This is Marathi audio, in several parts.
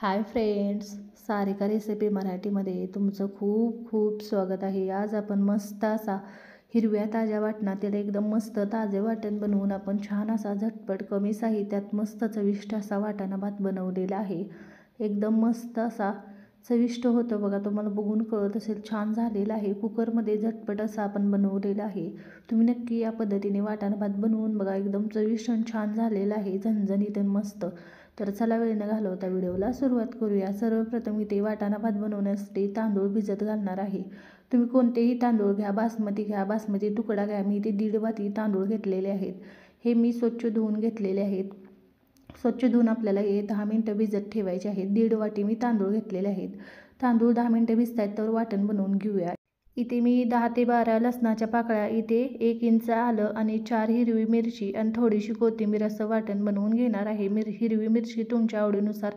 हाय फ्रेंड्स, सारिका रेसिपी मराठीमध्ये तुमचं खूप खूप स्वागत आहे। आज आपण मस्त असा हिरव्या ताज्या वाटणातील एकदम मस्त ताजे वाटण बनवून आपण छान असा झटपट कमी साहित्यात मस्त चविष्ट असा वाटाणा भात बनवलेला आहे। एकदम मस्त असा चविष्ट होतं बघा, तुम्हाला बघून कळत असेल छान झालेला आहे। कुकरमध्ये झटपट असा आपण बनवलेला आहे। तुम्ही नक्की या पद्धतीने वाटाणा भात बनवून बघा, एकदम चविष्ट आणि छान झालेला आहे, झणझणीत आणि मस्त। तर चला वेळ न घालवता व्हिडिओला सुरुवात करूया। सर्वप्रथम इथे वाटाणा भात बनवण्यासाठी तांदूळ भिजत घालणार आहे। तुम्ही कोणतेही तांदूळ घ्या, बासमती तुकडा घ्या। मी इथे 1.5 वाटी तांदूळ घेतलेले आहेत। हे मी स्वच्छ धुवून घेतलेले आहेत। स्वच्छ धुवून आपल्याला हे 10 मिनिटं भिजत ठेवायचे आहेत। 1.5 वाटी मी तांदूळ घेतलेले आहेत। तांदूळ 10 मिनिटं भिजतायत तर वाटण बनवून घेऊया। इथे मी 10 ते 12 लसणाच्या पाकळ्या, इथे 1 इंच आलं आणि 4 हिरवी मिरची आणि थोडीशी कोथिंबीर असं वाटण बनवून घेणार आहे। हिरवी मिरची तुमच्या आवडीनुसार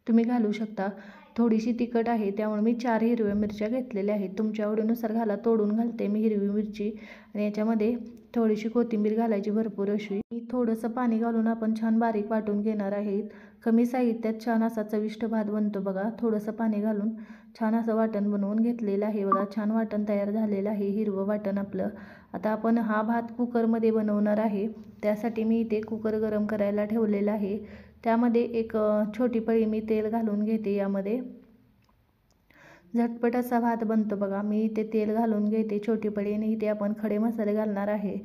तुम्ही घालू शकता। थोडीशी तिखट आहे त्यामुळे मी 4 हिरव्या मिरच्या घेतलेल्या आहेत। तुमच्या आवडीनुसार घाला। तोडून घालते मी हिरवी मिरची आणि याच्यामध्ये थोडीशी कोथिंबीर घालायची भरपूर अशी। थोडंसं पाणी घालून आपण छान बारीक वाटून घेणार आहेत। कमी साहित्यात छान असा चविष्ट भात बनतो बघा। थोडंसं पाणी घालून छान असं वाटण बनवून घेतलेलं आहे बघा। छान वाटण तयार झालेलं आहे, हिरवं वाटण आपलं। आता आपण हा भात कुकरमध्ये बनवणार आहे। त्यासाठी मी इथे कुकर गरम करायला ठेवलेला आहे। त्यामध्ये एक छोटी पळी मी तेल घालून घेते। यामध्ये झटपट असा भात बनतो बघा। मी इथे तेल घालून घेते छोटी पळी आणि इथे आपण खडे मसाले घालणार आहे।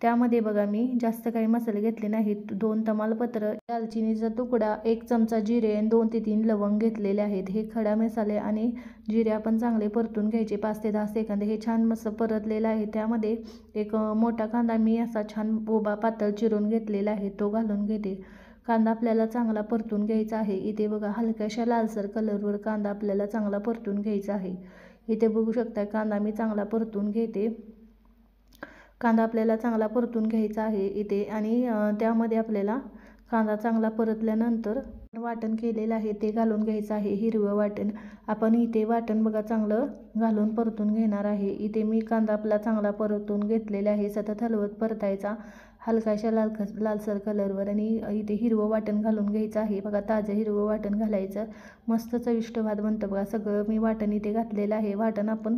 त्यामध्ये बघा मी जास्त काही मसाले घेतले नाहीत। 2 तमालपत्र, दालचिनीचा तुकडा, 1 चमचा जिरे आणि 2 ते 3 लवंग घेतलेले आहेत। हे खडा मसाले आणि जिरे आपण चांगले परतून घ्यायचे 5 ते 10 सेकंद। हे छान मस्त परतलेलं आहे। त्यामध्ये एक मोठा कांदा मी असा छान उभा पातळ चिरून घेतलेला आहे, तो घालून घेते। कांदा आपल्याला चांगला परतून घ्यायचा आहे। इथे बघा हलक्याशा लालसर कलरवर कांदा आपल्याला चांगला परतून घ्यायचा आहे। इथे बघू शकता कांदा मी चांगला परतून घेते। कांदा आपल्याला चांगला परतून घ्यायचा आहे इथे आणि त्यामध्ये आपल्याला कांदा चांगला परतल्यानंतर वाटण केलेलं आहे ते घालून घ्यायचं आहे, हिरवं वाटण। आपण इथे वाटण बघा चांगलं घालून परतून घेणार आहे। इथे मी कांदा आपला चांगला परतून घेतलेला आहे, सतत हलवत परतायचा हलकाशा लालसर कलरवर आणि इथे हिरवं वाटण घालून घ्यायचं आहे बघा। ताजं हिरवं वाटण घालायचं, मस्त चविष्ट भात बनतं बघा। सगळं मी वाटण इथे घातलेलं आहे। वाटण आपण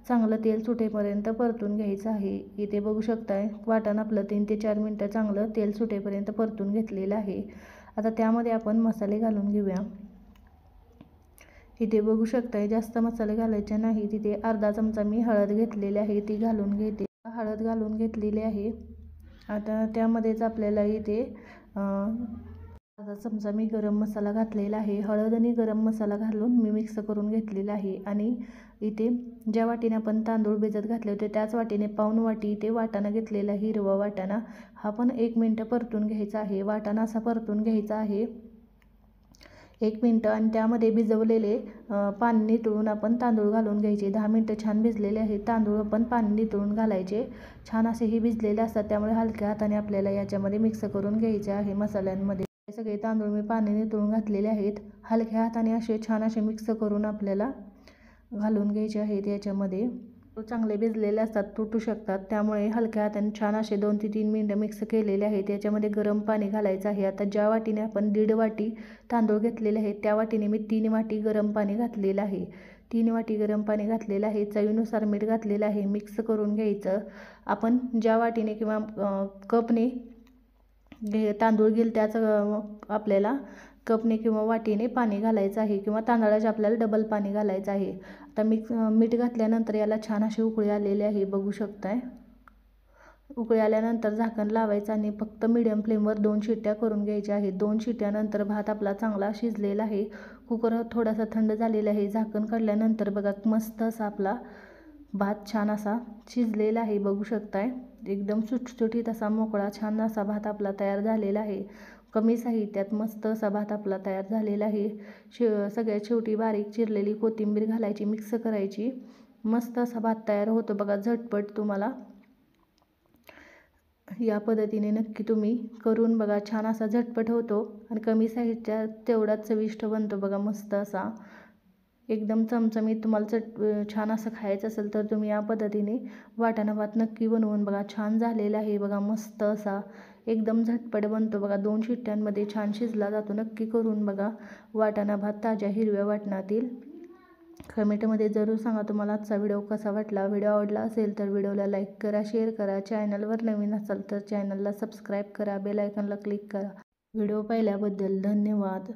चांगलं तेल सुटेपर्यंत परतून घ्यायचं आहे। इथे बघू शकताय वाटण आपलं 3 ते 4 मिनिटं चांगलं तेल सुटेपर्यंत परतून घेतलेलं आहे। आता त्यामध्ये आपण मसाले घालून घेऊया। इथे बघू शकताय जास्त मसाले घालायचे नाही। तिथे अर्धा चमचा मी हळद घेतलेली आहे, ती घालून घेते। हळद घालून घेतलेली आहे। आता त्यामध्येच आपल्याला इथे अर्धा चमचा मी गरम मसाला घातलेला आहे। हळद आणि गरम मसाला घालून मी मिक्स करून घेतलेला आहे आणि इथे ज्या वाटीने आपण तांदूळ भिजत घातले होते त्याच वाटीने पाऊण वाटी इथे वाटाणा घेतलेला, हिरवा वाटाणा। हा पण 1 मिनिट परतून घ्यायचा आहे। वाटाणा असा परतून घ्यायचा आहे 1 मिनिट आणि त्यामध्ये भिजवलेले पाणी नितळून आपण तांदूळ घालून घ्यायचे। 10 मिनिटं छान भिजलेले आहेत तांदूळ, आपण पाणी नितळून घालायचे। छान असे हे भिजलेले असतात त्यामुळे हलक्या हाताने आपल्याला याच्यामध्ये मिक्स करून घ्यायचे आहे मसाल्यांमध्ये। सगळे तांदूळ मी पाणी नितळून घातलेले आहेत। हलक्या हाताने असे छान असे मिक्स करून आपल्याला घालून घ्यायचे आहेत याच्यामध्ये। चांगले भिजलेले असतात, तुटू शकतात, त्यामुळे हलक्या हाताने छान असे 2 ते 3 मिनिटं मिक्स केलेले आहेत। याच्यामध्ये गरम पाणी घालायचं आहे। आता ज्या वाटीने आपण 1.5 वाटी तांदूळ घेतलेले आहेत त्या वाटीने मी 3 वाटी गरम पाणी घातलेलं आहे। 3 वाटी गरम पाणी घातलेलं आहे। चवीनुसार मीठ घातलेलं आहे। मिक्स करून घ्यायचं। आपण ज्या वाटीने किंवा कपने तांदूळ घेईल त्याच आपल्याला कपने किंवा वाटीने पाणी घालायचं आहे किंवा तांदळाचे आपल्याला डबल पाणी घालायचं आहे। आता मीठ घातल्यानंतर याला छान अशी उकळी आलेली आहे, बघू शकताय। उकळी आल्यानंतर झाकण लावायचं आणि फक्त मीडियम फ्लेमवर 2 शिट्ट्या करून घ्यायच्या आहेत। 2 शिट्ट्यानंतर भात आपला चांगला शिजलेला आहे। कुकर थोडासा थंड झालेला आहे। झाकण काढल्यानंतर बघा मस्त असा आपला भात छान असा शिजलेला आहे, बघू शकताय। एकदम सुटसुटीत असा मोकळा छान असा भात आपला तयार झालेला आहे। कमी साहित्यात मस्त असा भात आपला तयार झालेला आहे। सगळ्यात शेवटी बारीक चिरलेली कोथिंबीर घालायची, मिक्स करायची, मस्त असा भात तयार होतो बघा झटपट। तुम्हाला या पद्धतीने नक्की तुम्ही करून बघा, छान असा झटपट होतो आणि कमी साहित्यात तेवढाच चविष्ट बनतो बघा मस्त असा। एकदम चमचमीत तुम्हाला छान असं खायचं असेल तर तुम्ही या पद्धतीने वाटाणा भात नक्की बनवून बघा। छान झालेला आहे बघा मस्त असा, एकदम झटपट बनतो बघा. 2 शिट्ट्यांमध्ये छान शिजला जातो. नक्की करून बघा वाटाणा भात ताज्या हिरव्या वाटणातील. कमेंटमध्ये जरूर सांगा तुम्हाला आजचा व्हिडिओ कसा वाटला. व्हिडिओ आवडला असेल तर व्हिडिओला लाईक करा, शेअर करा. चॅनलवर नवीन असाल तर चॅनलला सबस्क्राईब करा, बेल आयकॉनला क्लिक करा. व्हिडिओ पाहिल्याबद्दल धन्यवाद.